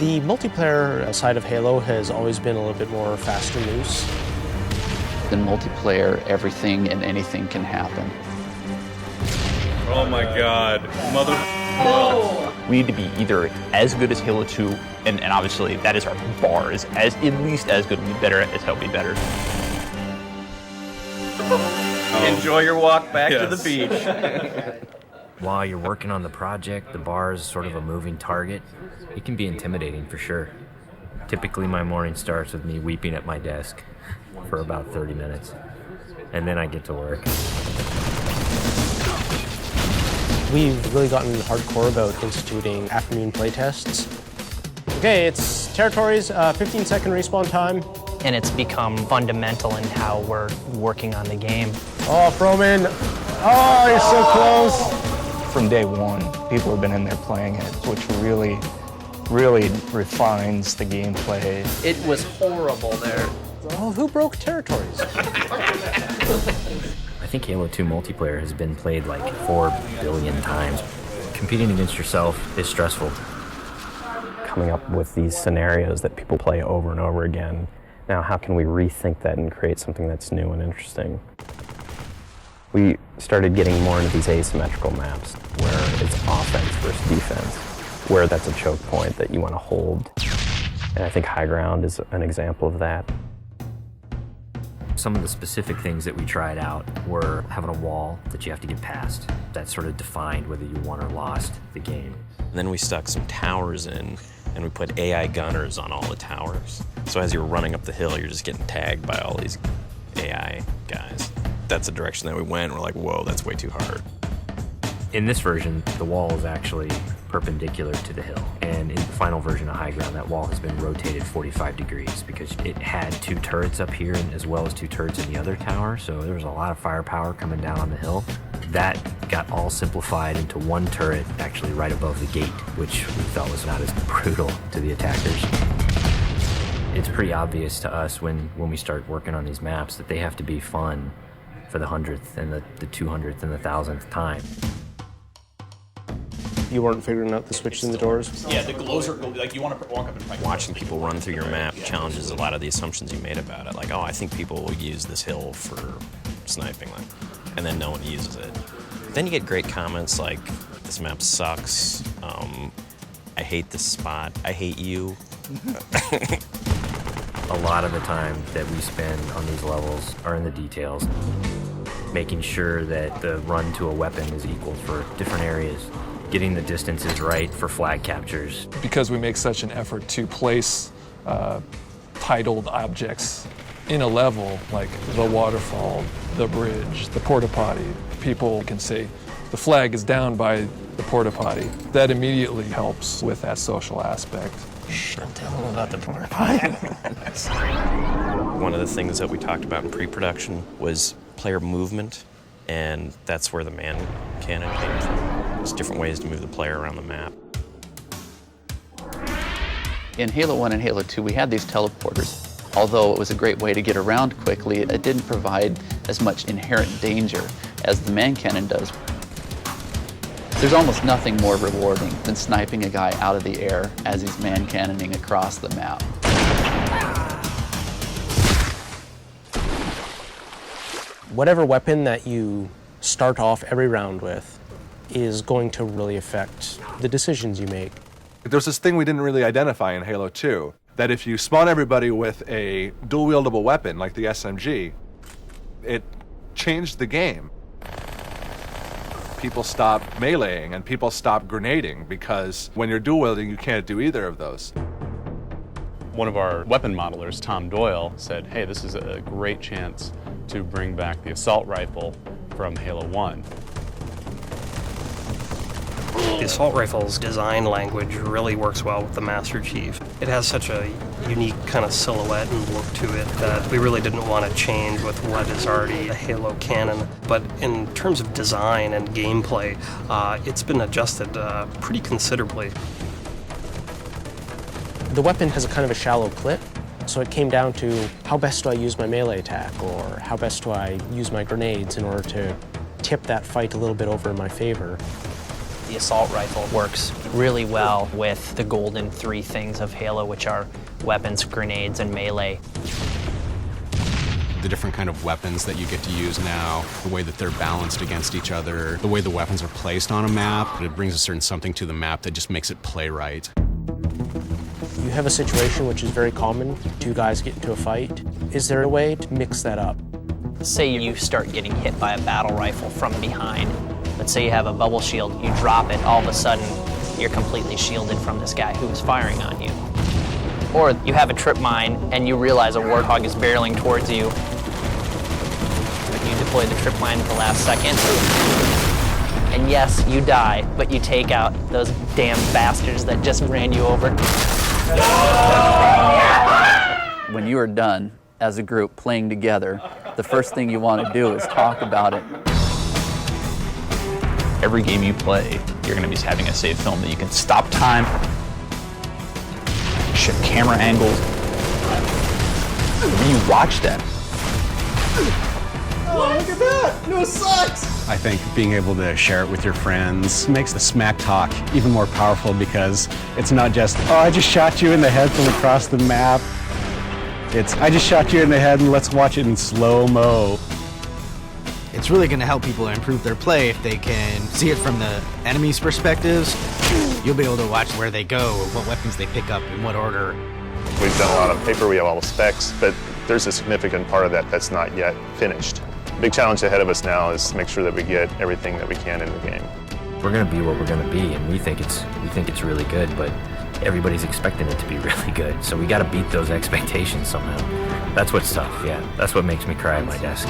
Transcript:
The multiplayer side of Halo has always been a little bit more fast and loose. In multiplayer, everything and anything can happen. Oh my God, mother. No. We need to be either as good as Halo 2, and obviously that is our bar, is as at least as good, better as Hell Be Better. Enjoy your walk back to the beach. While you're working on the project, the bar is sort of a moving target. It can be intimidating for sure. Typically my morning starts with me weeping at my desk for about 30 minutes, and then I get to work. We've really gotten hardcore about instituting afternoon playtests. Okay, it's territories, 15-second respawn time. And it's become fundamental in how we're working on the game. Oh, Froman. Oh, you're so close. From day one, people have been in there playing it, which really, really refines the gameplay. It was horrible there. Oh, who broke territories? I think Halo 2 multiplayer has been played like 4 billion times. Competing against yourself is stressful. Coming up with these scenarios that people play over and over again. Now, how can we rethink that and create something that's new and interesting? We started getting more into these asymmetrical maps where it's offense versus defense, where that's a choke point that you want to hold. And I think High Ground is an example of that. Some of the specific things that we tried out were having a wall that you have to get past. That sort of defined whether you won or lost the game. And then we stuck some towers in, and we put AI gunners on all the towers. So as you're running up the hill, you're just getting tagged by all these AI guys. That's the direction that we went. We're like, whoa, that's way too hard. In this version, the wall is actually perpendicular to the hill. And in the final version of High Ground, that wall has been rotated 45 degrees because it had 2 turrets up here as well as 2 turrets in the other tower. So there was a lot of firepower coming down on the hill. That got all simplified into 1 turret actually right above the gate, which we felt was not as brutal to the attackers. It's pretty obvious to us when we start working on these maps that they have to be fun for the 100th and the 200th and the 1000th time. You weren't figuring out the switches in the doors? Yeah, the glows are like you want to walk up and fight. Watching people run through your map challenges a lot of the assumptions you made about it. Like, oh, I think people will use this hill for sniping, and then no one uses it. Then you get great comments like, this map sucks, I hate this spot, I hate you. A lot of the time that we spend on these levels are in the details, making sure that the run to a weapon is equal for different areas, getting the distances right for flag captures. Because we make such an effort to place titled objects in a level, like the waterfall, the bridge, the porta potty, people can say, the flag is down by the porta potty. That immediately helps with that social aspect. Don't tell them about the porta potty. One of the things that we talked about in pre-production was player movement, and that's where the man cannon came from. There's different ways to move the player around the map. In Halo 1 and Halo 2, we had these teleporters. Although it was a great way to get around quickly, it didn't provide as much inherent danger as the man cannon does. There's almost nothing more rewarding than sniping a guy out of the air as he's man cannoning across the map. Whatever weapon that you start off every round with is going to really affect the decisions you make. There's this thing we didn't really identify in Halo 2, that if you spawn everybody with a dual-wieldable weapon like the SMG, it changed the game. People stop meleeing and people stop grenading because when you're dual-wielding, you can't do either of those. One of our weapon modelers, Tom Doyle, said, hey, this is a great chance to bring back the assault rifle from Halo 1. The assault rifle's design language really works well with the Master Chief. It has such a unique kind of silhouette and look to it that we really didn't want to change with what is already a Halo canon. But in terms of design and gameplay, it's been adjusted pretty considerably. The weapon has a kind of a shallow clip, so it came down to how best do I use my melee attack, or how best do I use my grenades in order to tip that fight a little bit over in my favor. The assault rifle works really well with the golden three things of Halo, which are weapons, grenades, and melee. The different kind of weapons that you get to use now, the way that they're balanced against each other, the way the weapons are placed on a map, it brings a certain something to the map that just makes it play right. You have a situation which is very common, two guys get into a fight. Is there a way to mix that up? Say you start getting hit by a battle rifle from behind. Let's say you have a bubble shield, you drop it, all of a sudden you're completely shielded from this guy who is firing on you. Or you have a trip mine and you realize a warthog is barreling towards you. You deploy the trip mine at the last second. And yes, you die, but you take out those damn bastards that just ran you over. When you are done as a group playing together, the first thing you want to do is talk about it. Every game you play, you're going to be having a save film that you can stop time, shift camera angles. When you watch that, Oh, look at that! No sucks! I think being able to share it with your friends makes the smack talk even more powerful because it's not just, oh, I just shot you in the head from across the map. It's, I just shot you in the head and let's watch it in slow-mo. It's really going to help people improve their play if they can see it from the enemy's perspectives. You'll be able to watch where they go, what weapons they pick up, in what order. We've done a lot of paper, we have all the specs, but there's a significant part of that that's not yet finished. The big challenge ahead of us now is to make sure that we get everything that we can in the game. We're going to be what we're going to be, and we think it's really good, but everybody's expecting it to be really good. So we got to beat those expectations somehow. That's what's tough. Yeah, that's what makes me cry at my desk.